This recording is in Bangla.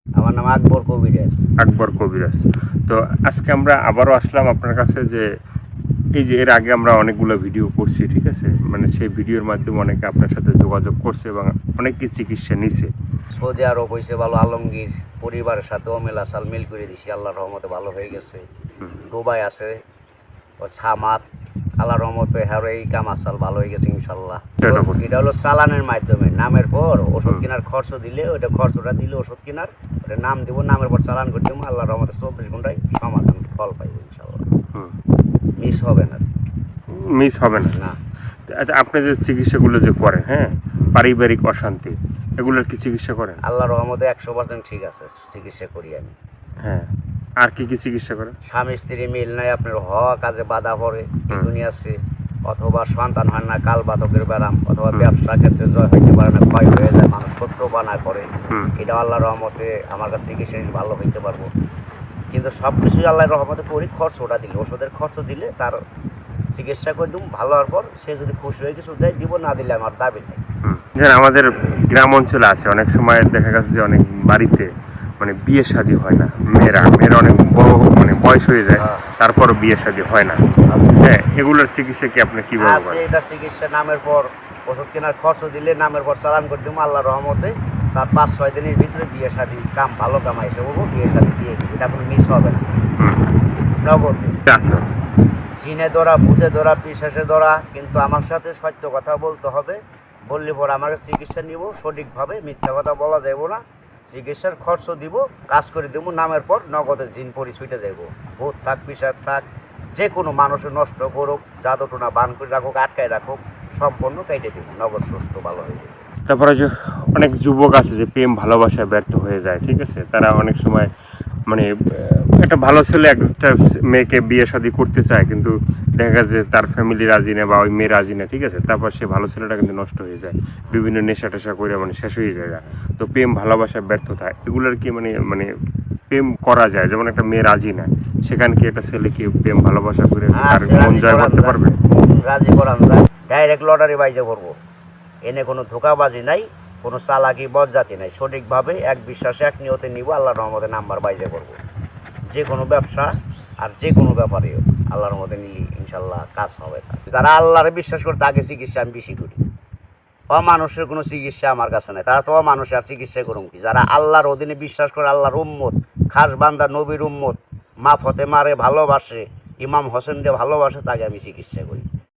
আমার নাম আকবর কবিরাজ। আকবর কবিরাজ। তো আজকে আমরা আবারও আসলাম আপনার কাছে যে এই যে এর আগে আমরা অনেকগুলো ভিডিও করছি, ঠিক আছে, মানে সেই ভিডিওর মাধ্যমে অনেকে আপনার সাথে যোগাযোগ করছে এবং অনেকে চিকিৎসা নিছে। সৌদি আরব হয়েছে ভালো, আলমগীর পরিবারের সাথেও মেলাসাল মিল করে দিছি, আল্লাহর রহমতে ভালো হয়ে গেছে। দুবাই আছে ও সামাত, আল্লাহর রহমতে হ্যাঁ এই কামাসাল ভালো হয়ে গেছে ইনশাল্লাহ। এটা হলো চালানের মাধ্যমে, নামের পর ওষুধ কেনার খরচ দিলে ওইটা খরচটা দিলে ওষুধ কেনার ওটা নাম দিব, নামের পর চালান করে দেবো, আল্লাহর রহমতে 24 ঘন্টায় সমাধান ফল পাইব ইনশাল্লাহ। মিস হবে না, মিস হবে না। না। আচ্ছা, আপনি যে চিকিৎসাগুলো যে করেন, হ্যাঁ, পারিবারিক অশান্তি এগুলোর কি চিকিৎসা করেন? আল্লাহর রহমতে 100% ঠিক আছে, চিকিৎসা করি আমি। হ্যাঁ, আর কি কি চিকিৎসা করেন? স্বামী স্ত্রী মিল নাই, আপনার হওয়া কাজে বাধা পড়ে এগুলি আছে, অথবা সন্তান হয় না, কাল বাতকের ব্যারাম, অথবা ব্যবসা ক্ষেত্রে জয় হইতে পারে না, ক্ষয় হয়ে যায়, মানুষ শত্রু বানা করে, এটা আল্লাহর রহমতে আমার কাছে চিকিৎসা নিলে ভালো হইতে পারবো। কিন্তু সব কিছুই আল্লাহর রহমতে করি, খরচটা দিলে, ওষুধের খরচ দিলে তার চিকিৎসা করে দিব, ভালো হওয়ার পর সে যদি খুশি হয়ে কিছু দেয় দিব, না দিলে আমার দাবি নেই। যেন আমাদের গ্রাম অঞ্চলে আছে অনেক সময় দেখা গেছে যে অনেক বাড়িতে মানে বিয়ে শাদী হয় না, মেয়েরা অনেক বড় মানে বয়স হয়ে যায়, তারপরও বিয়ে শাদী হয় না। হ্যাঁ, এগুলোর চিকিৎসা কি আপনি কিভাবে করেন? এটা চিকিৎসা নামের পর ওষুধ কেনার খরচ দিলে, নামের পর চালান করে দেবো, আল্লাহর রহমতে তার 5-6 দিনের ভিতরে বিয়ে শাদী কাম ভালো কামাই এসে বলবো, বিয়ে শাদী দিয়ে দিবি, এটা কোনো মিস হবে না। নগদে আচ্ছা, জিনে ধরা, ভূতে ধরা, পিশাচে ধরা, কিন্তু আমার সাথে সত্য কথা বলতে হবে, বললে পর আমাকে চিকিৎসা নিব সঠিকভাবে, মিথ্যা কথা বলা যাব না, চিকিৎসার খরচ দিব, কাজ করে দেবো, নামের পর নগদের জিন পরিচয়টা দেব। ভূত থাক, পিশাচ থাক, যে কোনো মানুষের নষ্ট করুক, জাদুটোনা বান করে রাখুক, আটকায় রাখুক, সম্পূর্ণ কেটে দেবো, নগদ সুস্থ ভালো হয়ে যাবে। তারপরে যে অনেক যুবক আছে যে প্রেম ভালোবাসায় ব্যর্থ হয়ে যায়, ঠিক আছে, তারা অনেক সময় মানে একটা ভালো ছেলে একটা মেয়েকে বিয়ে শাদী করতে চায়, কিন্তু দেখা গেছে যে তার ফ্যামিলি রাজি না বা ওই মেয়ে রাজি না, ঠিক আছে, তারপর সে ভালো ছেলেটা কিন্তু নষ্ট হয়ে যায়, বিভিন্ন নেশা টেশা করে মানে শেষ হয়ে যায়। তো প্রেম ভালোবাসায় ব্যর্থতা এগুলোর কি মানে মানে প্রেম করা যায়, যেমন একটা মেয়ে রাজি না, সেখানে কি একটা ছেলে কি প্রেম ভালোবাসা করে তার মন জয় করতে পারবে? রাজি করান যায়, ডাইরেক্ট লটারি বাইজে করবো, এনে কোনো ধোকাবাজি নাই, কোনো চালাকি বজ্জাতি নাই, সঠিকভাবে এক বিশ্বাসে এক নিয়তে নিব, আল্লাহর রহমতে নাম্বার বাইজে করব। যে কোনো ব্যবসা আর যে কোনো ব্যাপারেও আল্লাহর মধ্যে নিলি ইনশাল্লাহ কাজ হবে। যারা আল্লাহরে বিশ্বাস করে তাকে চিকিৎসা আমি বেশি করি, অমানুষের কোনো চিকিৎসা আমার কাছে নেই, তারা তো অমানুষ আর চিকিৎসা করুন কি। যারা আল্লাহর অধীনে বিশ্বাস করে, আল্লাহর উম্মত, খাস বান্দা নবীর উম্মত, মা ফতেমারে ভালোবাসে, ইমাম হোসেনকে ভালোবাসে, তাকে আমি চিকিৎসা করি।